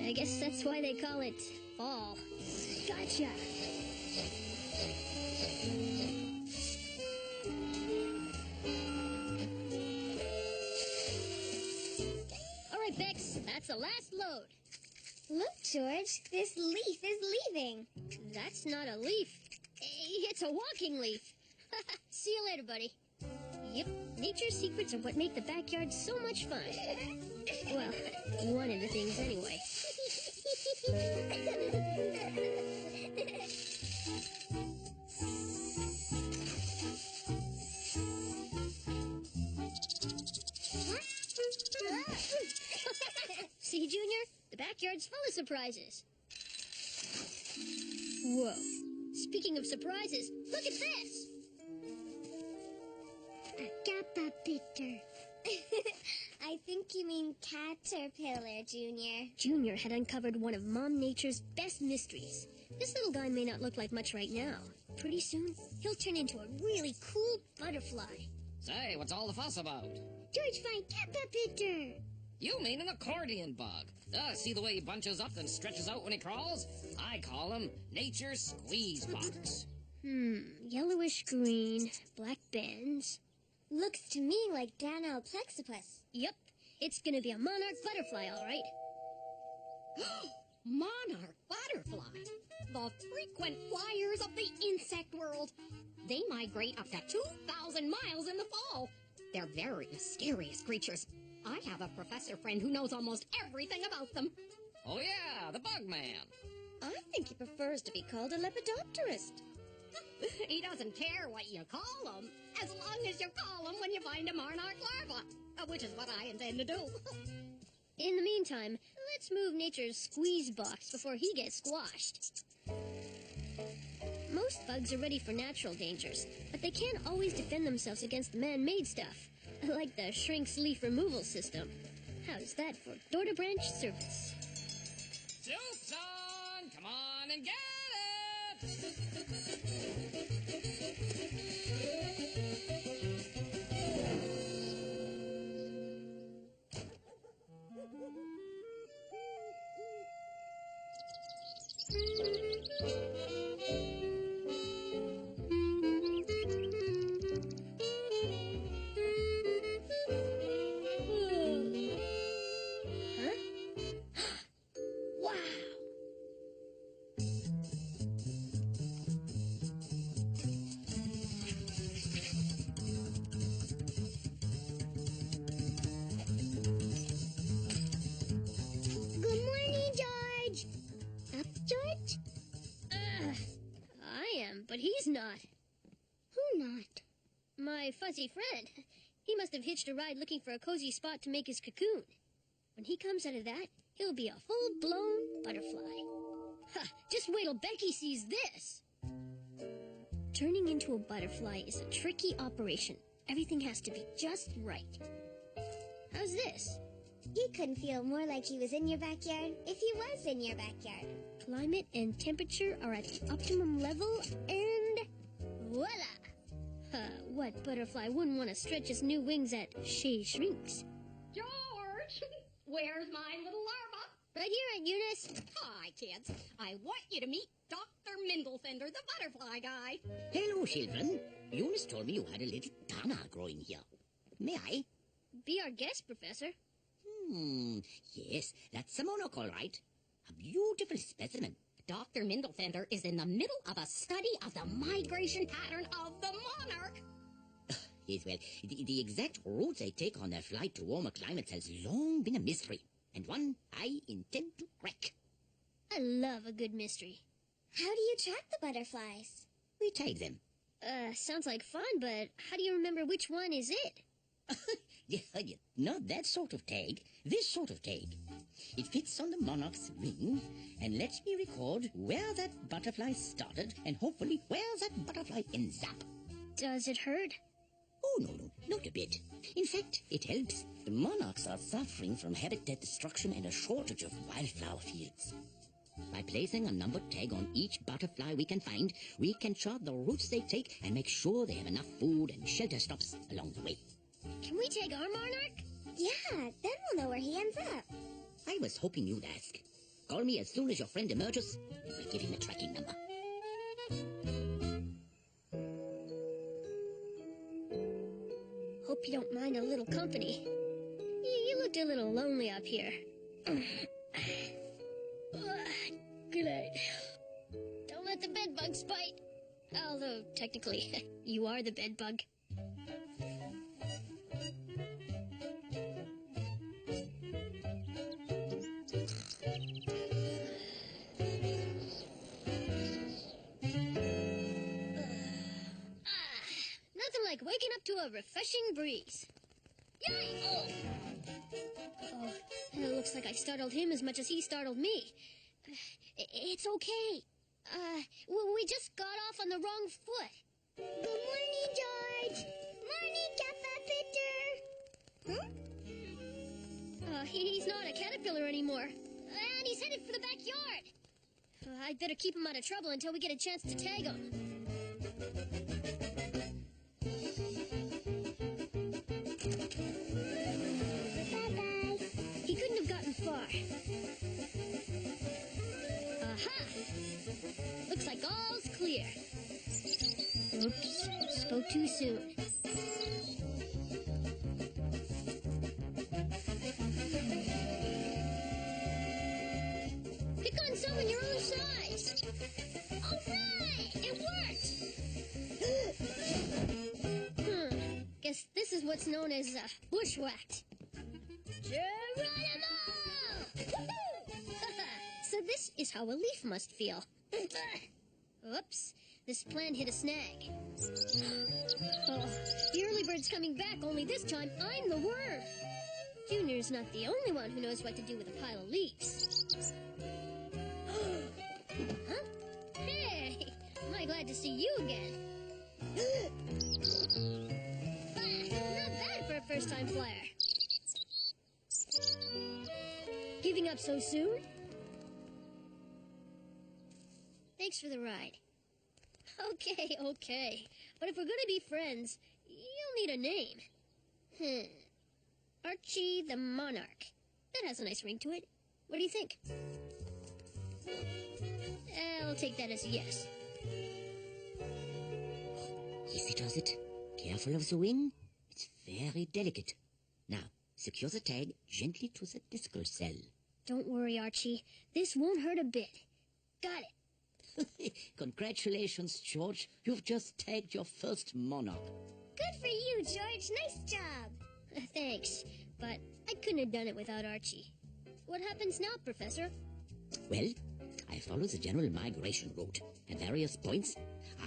I guess that's why they call it fall. Gotcha! Alright, Bex, that's the last load. Look, George, this leaf is leaving. That's not a leaf. It's a walking leaf. See you later, buddy. Yep, nature's secrets are what make the backyard so much fun. Well, one of the things anyway. See, Junior? The backyard's full of surprises. Whoa. Speaking of surprises, look at this! A caterpillar. I think you mean caterpillar, Junior. Junior had uncovered one of Mom Nature's best mysteries. This little guy may not look like much right now. Pretty soon, he'll turn into a really cool butterfly. Say, what's all the fuss about? George, find caterpillar. You mean an accordion bug. See the way he bunches up and stretches out when he crawls? I call him nature's squeeze box. Yellowish green, black bands. Looks to me like Danelle Plexipus. Yep, it's gonna be a monarch butterfly, all right. Monarch butterfly, the frequent flyers of the insect world. They migrate up to 2,000 miles in the fall. They're very mysterious creatures. I have a professor friend who knows almost everything about them. Oh yeah, the bug man. I think he prefers to be called a lepidopterist. He doesn't care what you call him, as long as you call him when you find a monarch larva, which is what I intend to do. In the meantime, let's move nature's squeeze box before he gets squashed. Most bugs are ready for natural dangers, but they can't always defend themselves against man-made stuff, like the shrink's leaf removal system. How's that for door-to-branch service? Soup's on! Come on and get it! But he's not. Who not? My fuzzy friend. He must have hitched a ride looking for a cozy spot to make his cocoon. When he comes out of that, he'll be a full-blown butterfly. Ha! Just wait till Becky sees this! Turning into a butterfly is a tricky operation. Everything has to be just right. How's this? He couldn't feel more like he was in your backyard if he was in your backyard. Climate and temperature are at the optimum level, and voila! What butterfly wouldn't want to stretch its new wings at Chez Shrinks? George, where's my little larva? Right here, Aunt Eunice. Hi, kids. I want you to meet Dr. Mindelfender, the butterfly guy. Hello, children. Eunice told me you had a little Dana growing here. May I? Be our guest, Professor. Yes, that's a monarch, all right. A beautiful specimen. Dr. Mindelfender is in the middle of a study of the migration pattern of the monarch. Yes, well, the exact route they take on their flight to warmer climates has long been a mystery, and one I intend to crack. I love a good mystery. How do you track the butterflies? We tag them. Sounds like fun, but how do you remember which one is it? Yeah, not that sort of tag, this sort of tag. It fits on the monarch's wing and lets me record where that butterfly started and hopefully where that butterfly ends up. Does it hurt? Oh, no, not a bit. In fact, it helps. The monarchs are suffering from habitat destruction and a shortage of wildflower fields. By placing a numbered tag on each butterfly we can find, we can chart the routes they take and make sure they have enough food and shelter stops along the way. Can we take our monarch? Yeah, then we'll know where he ends up. I was hoping you'd ask. Call me as soon as your friend emerges. We'll give him a tracking number. Hope you don't mind a little company. You looked a little lonely up here. Good night. Don't let the bed bugs bite. Although, technically, you are the bed bug. Nothing like waking up to a refreshing breeze. Yay! Oh, it looks like I startled him as much as he startled me. It's okay. We just got off on the wrong foot. Good morning, George. Morning, Kappa Fitter. He's not a caterpillar anymore. And he's headed for the backyard. I'd better keep him out of trouble until we get a chance to tag him. Bye-bye. He couldn't have gotten far. Aha! Looks like all's clear. Oops, spoke too soon. Pick on someone your own size. All right, it worked. Guess this is what's known as bushwhacked. Geronimo! So this is how a leaf must feel. Oops, this plant hit a snag. Oh, the early bird's coming back, only this time I'm the worm. Junior's not the only one who knows what to do with a pile of leaves. Huh? Hey, am I glad to see you again. Not bad for a first-time flyer. Giving up so soon? Thanks for the ride. Okay. But if we're gonna be friends, you'll need a name. Archie the Monarch. That has a nice ring to it. What do you think? I'll take that as a yes. Easy does it. Careful of the wing. It's very delicate. Now, secure the tag gently to the discal cell. Don't worry, Archie. This won't hurt a bit. Got it. Congratulations, George. You've just tagged your first monarch. Good for you, George. Nice job. Thanks, but I couldn't have done it without Archie. What happens now, Professor? Well, I follow the general migration route. At various points,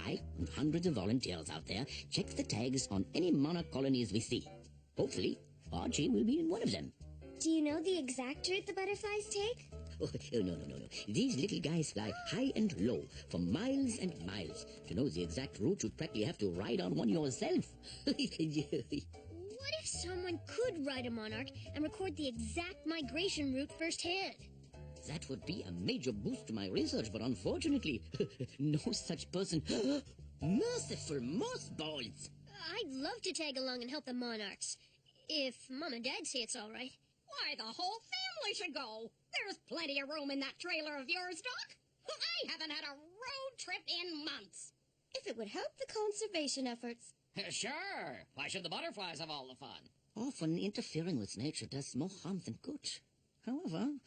I and hundreds of volunteers out there check the tags on any monarch colonies we see. Hopefully, Archie will be in one of them. Do you know the exact route the butterflies take? Oh, no. These little guys fly high and low for miles and miles. To know the exact route, you'd practically have to ride on one yourself. What if someone could ride a monarch and record the exact migration route firsthand? That would be a major boost to my research, but unfortunately, no such person. Merciful mothballs! I'd love to tag along and help the monarchs. If Mom and Dad say it's all right. Why, the whole family should go. There's plenty of room in that trailer of yours, Doc. I haven't had a road trip in months. If it would help the conservation efforts. Sure. Why should the butterflies have all the fun? Often interfering with nature does more harm than good. However,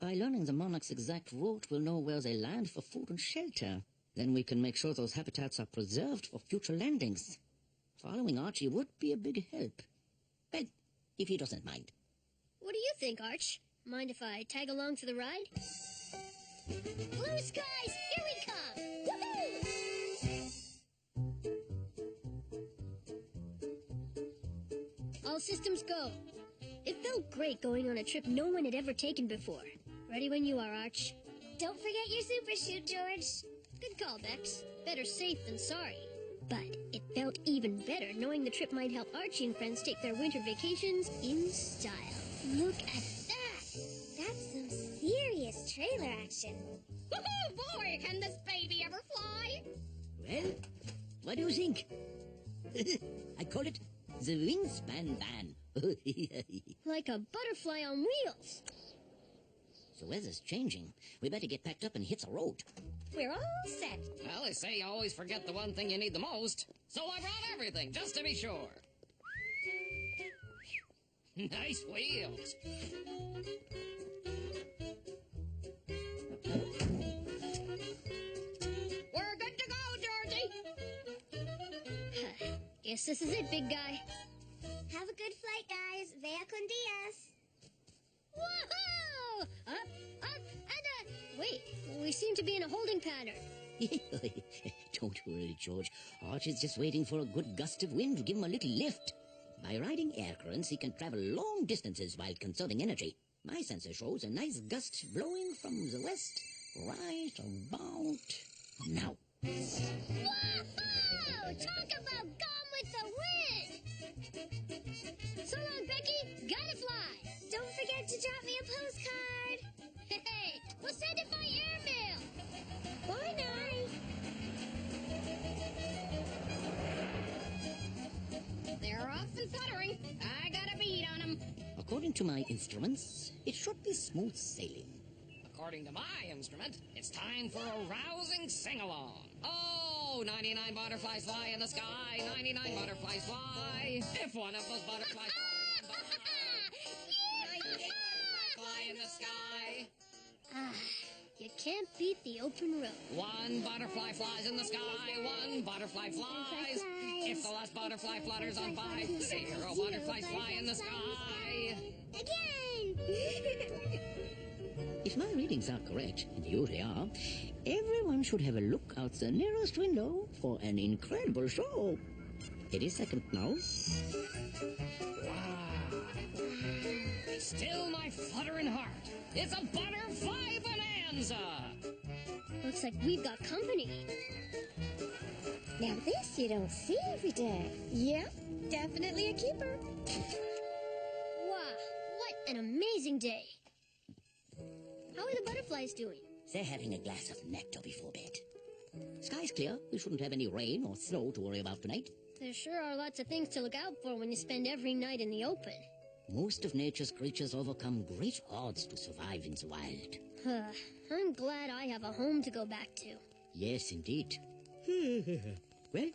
by learning the monarch's exact route, we'll know where they land for food and shelter. Then we can make sure those habitats are preserved for future landings. Following Archie would be a big help. Well, if he doesn't mind. What do you think, Arch? Mind if I tag along for the ride? Blue skies, here we come! Woohoo! All systems go. It felt great going on a trip no one had ever taken before. Ready when you are, Arch. Don't forget your super shoot, George. Good call, Bex. Better safe than sorry. But it felt even better knowing the trip might help Archie and friends take their winter vacations in style. Look at that! That's some serious trailer action. Woohoo, boy, can this baby ever fly? Well, what do you think? I call it The wingspan van. Like a butterfly on wheels. The weather's changing. We better get packed up and hit the road. We're all set. Well, they say you always forget the one thing you need the most. So I brought everything, just to be sure. Nice wheels. We're good to go, Georgie. Guess this is it, big guy. Have a good flight, guys. Vea con Diaz. Whoa! Up, and wait, we seem to be in a holding pattern. Don't worry, George. Arch is just waiting for a good gust of wind to give him a little lift. By riding air currents, he can travel long distances while conserving energy. My sensor shows a nice gust blowing from the west right about now. Whoa! Talk about gone with the wind! So long, Becky. Gotta fly. Don't forget to drop me a postcard. Hey, we'll send it by airmail. Bye, night. They're off and fluttering. I got a bead on them. According to my instruments, it should be smooth sailing. According to my instrument, it's time for a rousing sing-along. Oh, 99 butterflies fly in the sky, 99 butterflies fly. If one of those butterflies fly in the sky. You can't beat the open road. One butterfly flies in the sky, one butterfly flies. If the last butterfly flutters on by, 0 butterflies fly in the sky. Again. If my readings are correct, and they usually are, everyone should have a look out the nearest window for an incredible show. 80 seconds now. Wow. Still my fluttering heart. It's a butterfly bonanza. Looks like we've got company. Now this you don't see every day. Yep, definitely a keeper. Wow, what an amazing day. How are the butterflies doing? They're having a glass of nectar before bed. Sky's clear. We shouldn't have any rain or snow to worry about tonight. There sure are lots of things to look out for when you spend every night in the open. Most of nature's creatures overcome great odds to survive in the wild. I'm glad I have a home to go back to. Yes, indeed. Well,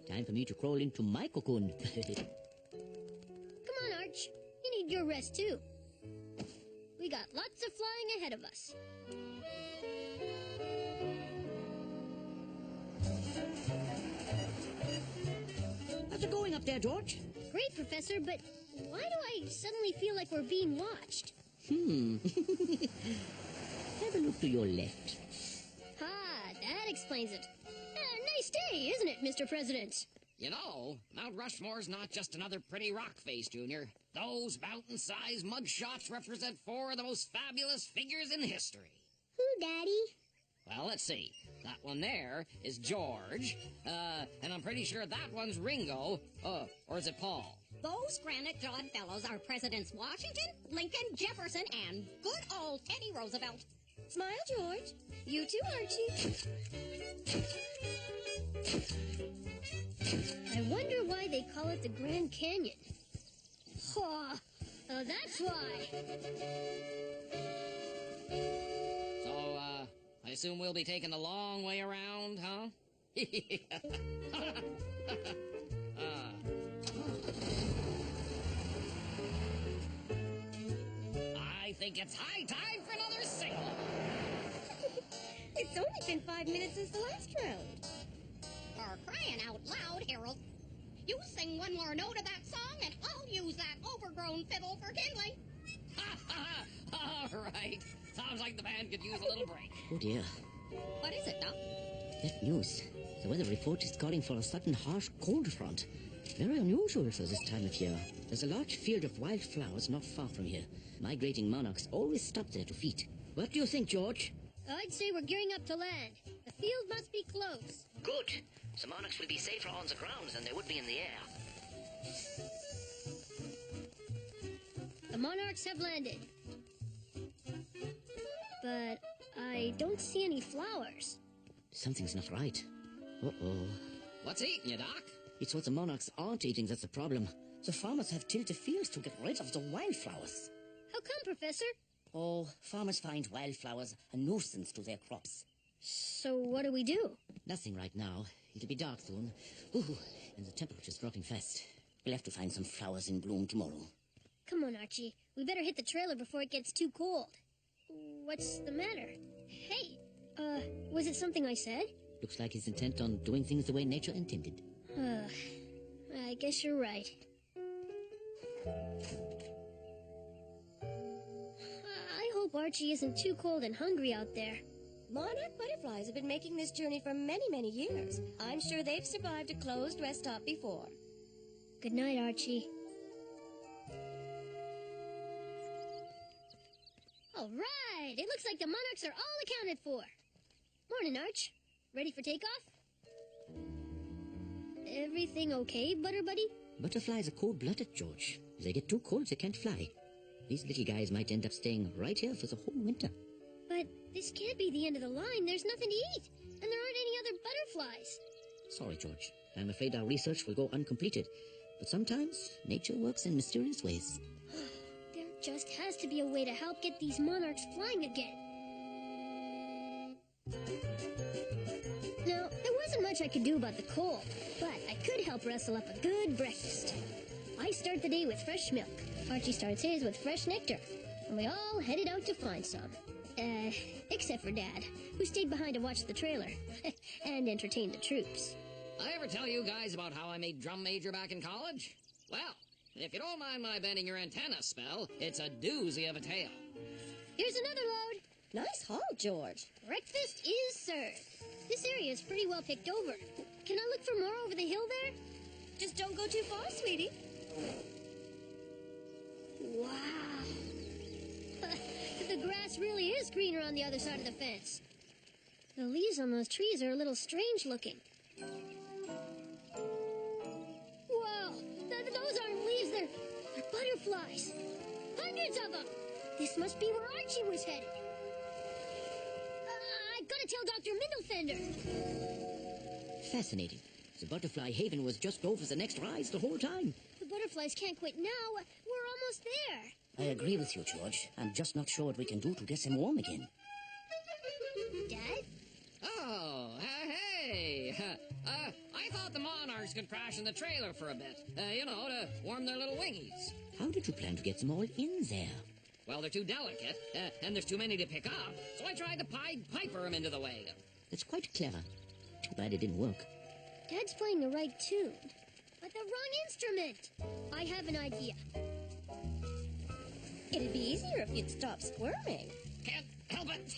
time for me to crawl into my cocoon. Come on, Arch. You need your rest, too. We got lots of flying ahead of us. How's it going up there, George? Great, Professor, but why do I suddenly feel like we're being watched? Have a look to your left. That explains it. Nice day, isn't it, Mr. President? You know, Mount Rushmore's not just another pretty rock face, Junior. Those mountain-sized mugshots represent 4 of the most fabulous figures in history. Who, Daddy? Well, let's see. That one there is George, and I'm pretty sure that one's Ringo, or is it Paul? Those granite-jawed fellows are Presidents Washington, Lincoln, Jefferson, and good old Teddy Roosevelt. Smile, George. You too, Archie. I wonder why they call it the Grand Canyon. Oh, that's why. So, I assume we'll be taking the long way around, huh? I think it's high time for another single. It's only been 5 minutes since the last round. For crying out loud, Harold. You sing one more note of that song, and I'll use that overgrown fiddle for kindling. All right. Sounds like the band could use a little break. Oh, dear. What is it, Doc? That news. The weather report is calling for a sudden harsh cold front. Very unusual for this time of year. There's a large field of wildflowers not far from here. Migrating monarchs always stop there to feed. What do you think, George? I'd say we're gearing up to land. The field must be close. Good. The monarchs will be safer on the ground than they would be in the air. The monarchs have landed. But I don't see any flowers. Something's not right. Uh-oh. What's eating you, Doc? It's what the monarchs aren't eating that's the problem. The farmers have tilled the fields to get rid of the wildflowers. How come, Professor? Oh, farmers find wildflowers a nuisance to their crops. So what do we do? Nothing right now. It'll be dark soon. Ooh, and the temperature's dropping fast. We'll have to find some flowers in bloom tomorrow. Come on, Archie. We better hit the trailer before it gets too cold. What's the matter? Hey, was it something I said? Looks like he's intent on doing things the way nature intended. I guess you're right. I hope Archie isn't too cold and hungry out there. Monarch butterflies have been making this journey for many, many years. I'm sure they've survived a closed rest stop before. Good night, Archie. All right! It looks like the monarchs are all accounted for. Morning, Arch. Ready for takeoff? Everything okay, Butter Buddy? Butterflies are cold-blooded, George. If they get too cold, they can't fly. These little guys might end up staying right here for the whole winter. But this can't be the end of the line. There's nothing to eat. And there aren't any other butterflies. Sorry, George. I'm afraid our research will go uncompleted. But sometimes nature works in mysterious ways. There just has to be a way to help get these monarchs flying again. Now, there wasn't much I could do about the cold, but I could help rustle up a good breakfast. I start the day with fresh milk. Archie starts his with fresh nectar. And we all headed out to find some. Except for Dad, who stayed behind to watch the trailer and entertain the troops. I ever tell you guys about how I made drum major back in college? Well, if you don't mind my bending your antenna spell, it's a doozy of a tale. Here's another load. Nice haul, George. Breakfast is served. This area is pretty well picked over. Can I look for more over the hill there? Just don't go too far, sweetie. Wow. The grass really is greener on the other side of the fence. The leaves on those trees are a little strange looking. Whoa! Those aren't leaves, they're butterflies. Hundreds of them! This must be where Archie was headed. I gotta tell Dr. Middlefender. Fascinating. The butterfly haven was just over the next rise the whole time. The butterflies can't quit now. We're almost there. I agree with you, George. I'm just not sure what we can do to get them warm again. Dad? Oh, hey! I thought the monarchs could crash in the trailer for a bit, to warm their little wingies. How did you plan to get them all in there? Well, they're too delicate, and there's too many to pick up, so I tried to Pied Piper them into the way. That's quite clever. Too bad it didn't work. Dad's playing the right tune, but the wrong instrument. I have an idea. It'd be easier if you'd stop squirming. Can't help it.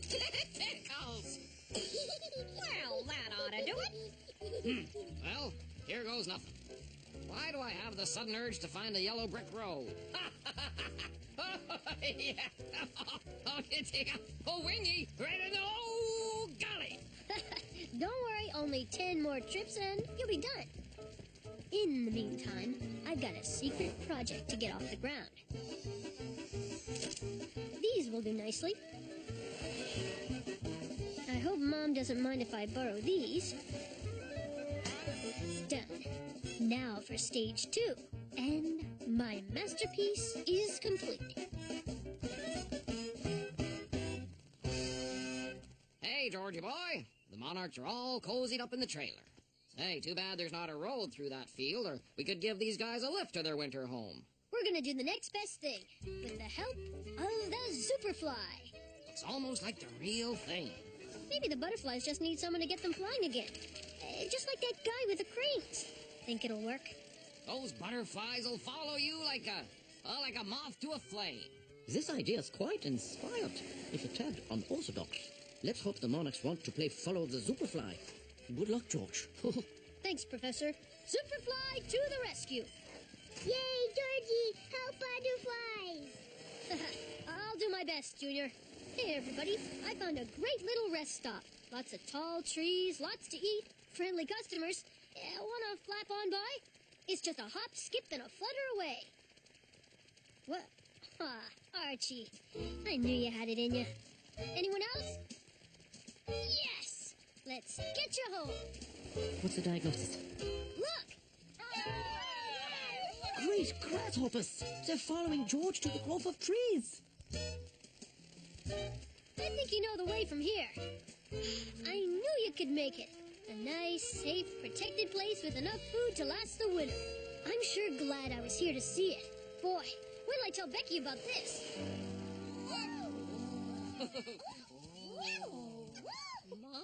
Tickles. Well, that ought to do it. Well, here goes nothing. Why do I have the sudden urge to find a yellow brick road? Yeah. Okay, take a wingy right in the old gully. Don't worry, only 10 more trips and you'll be done. In the meantime, I've got a secret project to get off the ground. These will do nicely. I hope Mom doesn't mind if I borrow these. Done. Now for stage 2. And my masterpiece is complete. Hey, Georgie boy. The monarchs are all cozied up in the trailer. Hey, too bad there's not a road through that field, or we could give these guys a lift to their winter home. We're gonna do the next best thing, with the help of the Superfly. It's almost like the real thing. Maybe the butterflies just need someone to get them flying again. Just like that guy with the cranes. Think it'll work? Those butterflies will follow you like a moth to a flame. This idea is quite inspired, if a tad unorthodox. Let's hope the monarchs want to play follow the Superfly. Good luck, George. Thanks, Professor. Superfly to the rescue. Yay, Georgie! Help butterflies! I'll do my best, Junior. Hey, everybody. I found a great little rest stop. Lots of tall trees, lots to eat, friendly customers. Wanna flap on by? It's just a hop, skip, and a flutter away. What? Archie. I knew you had it in you. Anyone else? Yes! Let's get you home. What's the diagnosis? Look! Great grasshoppers! They're following George to the grove of trees. I think you know the way from here. I knew you could make it. A nice, safe, protected place with enough food to last the winter. I'm sure glad I was here to see it. Boy, wait till I tell Becky about this.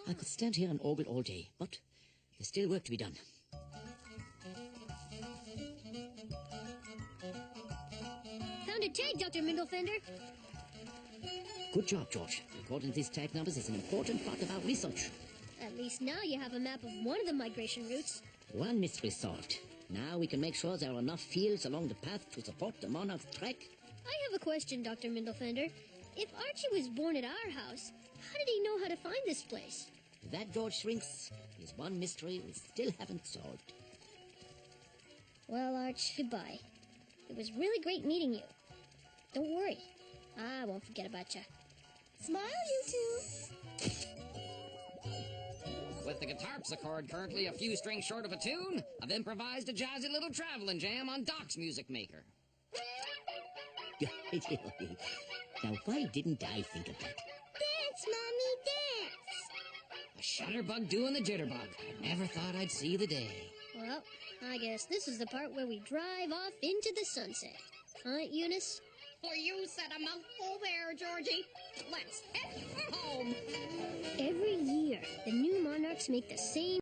I could stand here and ogle all day, but there's still work to be done. Found a tag, Dr. Mindlefender. Good job, George. Recording these tag numbers is an important part of our research. At least now you have a map of one of the migration routes. One mystery solved. Now we can make sure there are enough fields along the path to support the monarch's trek. I have a question, Dr. Mindlefender. If Archie was born at our house, how did he know how to find this place? That, George Shrinks, is one mystery we still haven't solved. Well, Arch, goodbye. It was really great meeting you. Don't worry. I won't forget about you. Smile, you two. With the guitar harpsichord currently a few strings short of a tune, I've improvised a jazzy little traveling jam on Doc's Music Maker. Now, why didn't I think of that? Dance, Mommy, dance! A shutterbug doing the jitterbug. I never thought I'd see the day. Well, I guess this is the part where we drive off into the sunset. Aunt Eunice? Well, you said a mouthful there, Georgie. Let's head for home. Every year, the new monarchs make the same